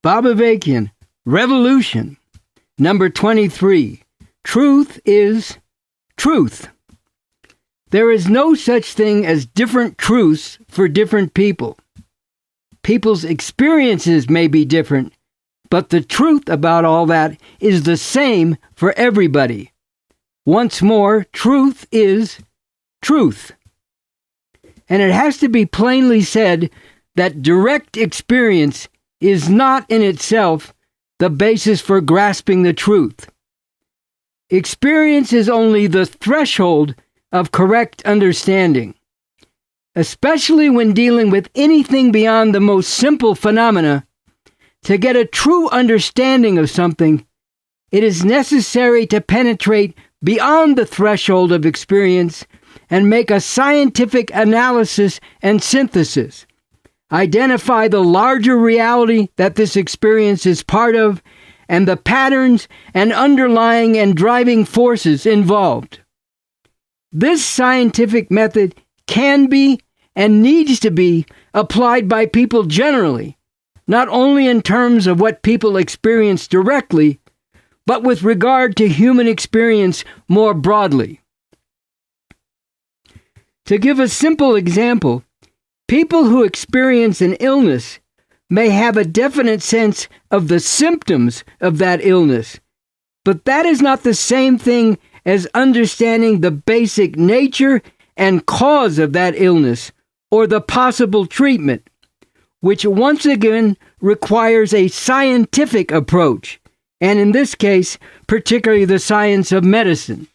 Bobavakian, Revolution. Number 23. Truth is truth. There is no such thing as different truths for different people. People's experiences may be different, but the truth about all that is the same for everybody. Once more, truth is truth. And it has to be plainly said that direct experience is not in itself the basis for grasping the truth. Experience is only the threshold of correct understanding. Especially when dealing with anything beyond the most simple phenomena, to get a true understanding of something, it is necessary to penetrate beyond the threshold of experience and make a scientific analysis and synthesis, identify the larger reality that this experience is part of, and the patterns and underlying and driving forces involved. This scientific method can be and needs to be applied by people generally, not only in terms of what people experience directly, but with regard to human experience more broadly. To give a simple example, people who experience an illness may have a definite sense of the symptoms of that illness, but that is not the same thing as understanding the basic nature and cause of that illness or the possible treatment, which once again requires a scientific approach, and in this case, particularly the science of medicine.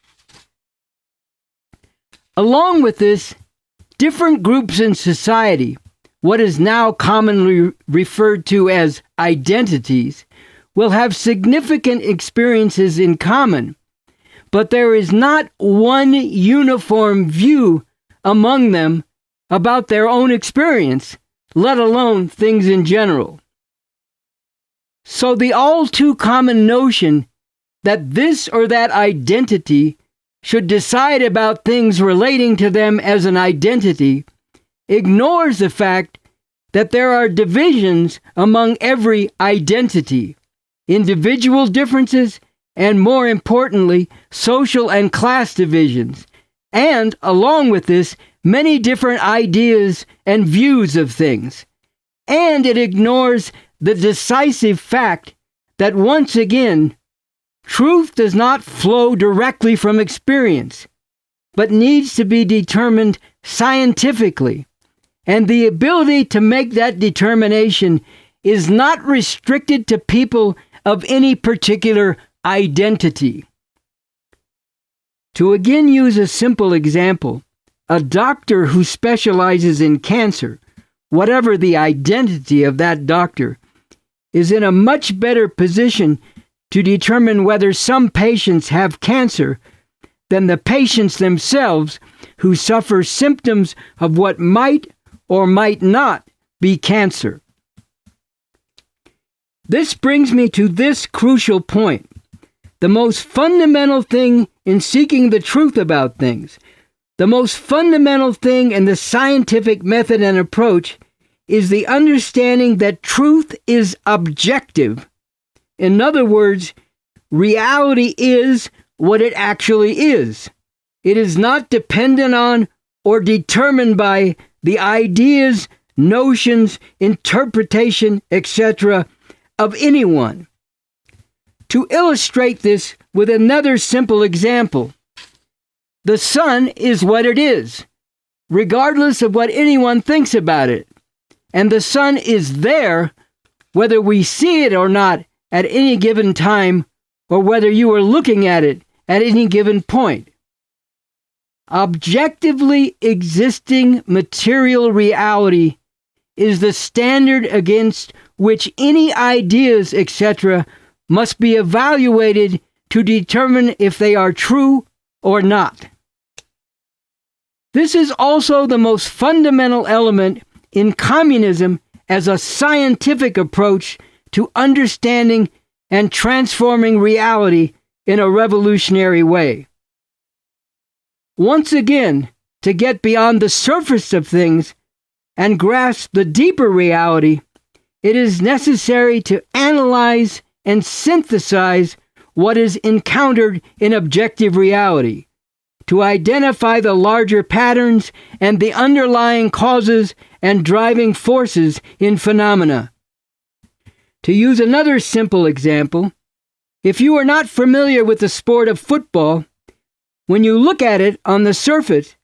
Along with this, different groups in society, what is now commonly referred to as identities, will have significant experiences in common, but there is not one uniform view among them about their own experience, let alone things in general. So the all too common notion that this or that identity should decide about things relating to them as an identity ignores the fact that there are divisions among every identity, individual differences, and more importantly, social and class divisions, and along with this, many different ideas and views of things. And it ignores the decisive fact that once again, truth does not flow directly from experience, but needs to be determined scientifically, and the ability to make that determination is not restricted to people of any particular identity. To again use a simple example, a doctor who specializes in cancer, whatever the identity of that doctor, is in a much better position to determine whether some patients have cancer than the patients themselves who suffer symptoms of what might or might not be cancer. This brings me to this crucial point. The most fundamental thing in seeking the truth about things, the most fundamental thing in the scientific method and approach, is the understanding that truth is objective. In other words, reality is what it actually is. It is not dependent on or determined by the ideas, notions, interpretation, etc. of anyone. To illustrate this with another simple example, the sun is what it is, regardless of what anyone thinks about it. And the sun is there, whether we see it or not at any given time, or whether you are looking at it at any given point. Objectively existing material reality is the standard against which any ideas, etc., must be evaluated to determine if they are true or not. This is also the most fundamental element in communism as a scientific approach to understanding and transforming reality in a revolutionary way. Once again, to get beyond the surface of things and grasp the deeper reality, it is necessary to analyze and synthesize what is encountered in objective reality, to identify the larger patterns and the underlying causes and driving forces in phenomena. To use another simple example, if you are not familiar with the sport of football, when you look at it on the surface,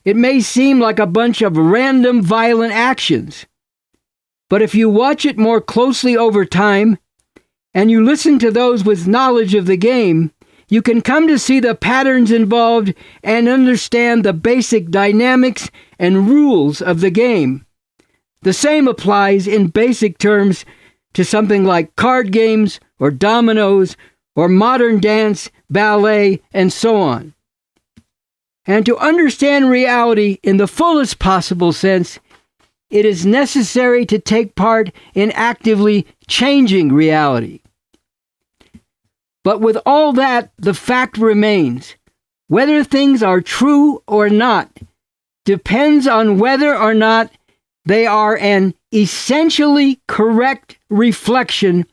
it may seem like a bunch of random violent actions. But if you watch it more closely over time, and you listen to those with knowledge of the game, you can come to see the patterns involved and understand the basic dynamics and rules of the game. The same applies in basic terms to something like card games or dominoes or modern dance, ballet, and so on. And to understand reality in the fullest possible sense, it is necessary to take part in actively changing reality. But with all that, the fact remains. Whether things are true or not depends on whether or not they are an essentially correct reflection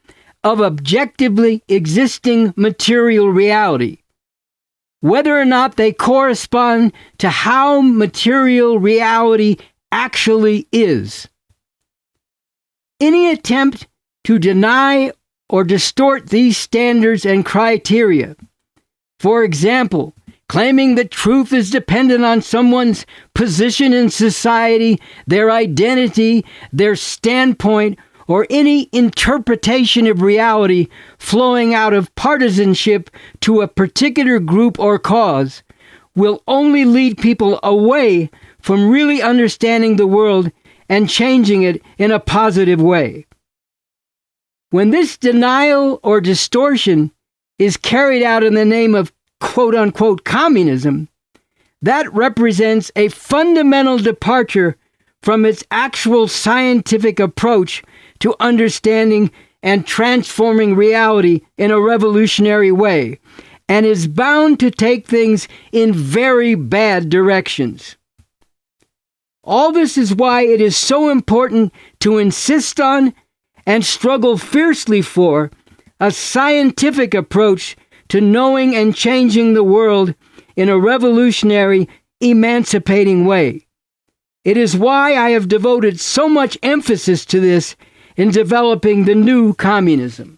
of objectively existing material reality, whether or not they correspond to how material reality actually is. Any attempt to deny or distort these standards and criteria, for example, claiming that truth is dependent on someone's position in society, their identity, their standpoint, or any interpretation of reality flowing out of partisanship to a particular group or cause, will only lead people away from really understanding the world and changing it in a positive way. When this denial or distortion is carried out in the name of quote-unquote communism, that represents a fundamental departure from its actual scientific approach to understanding and transforming reality in a revolutionary way, and is bound to take things in very bad directions. All this is why it is so important to insist on and struggle fiercely for a scientific approach to knowing and changing the world in a revolutionary, emancipating way. It is why I have devoted so much emphasis to this in developing the new communism.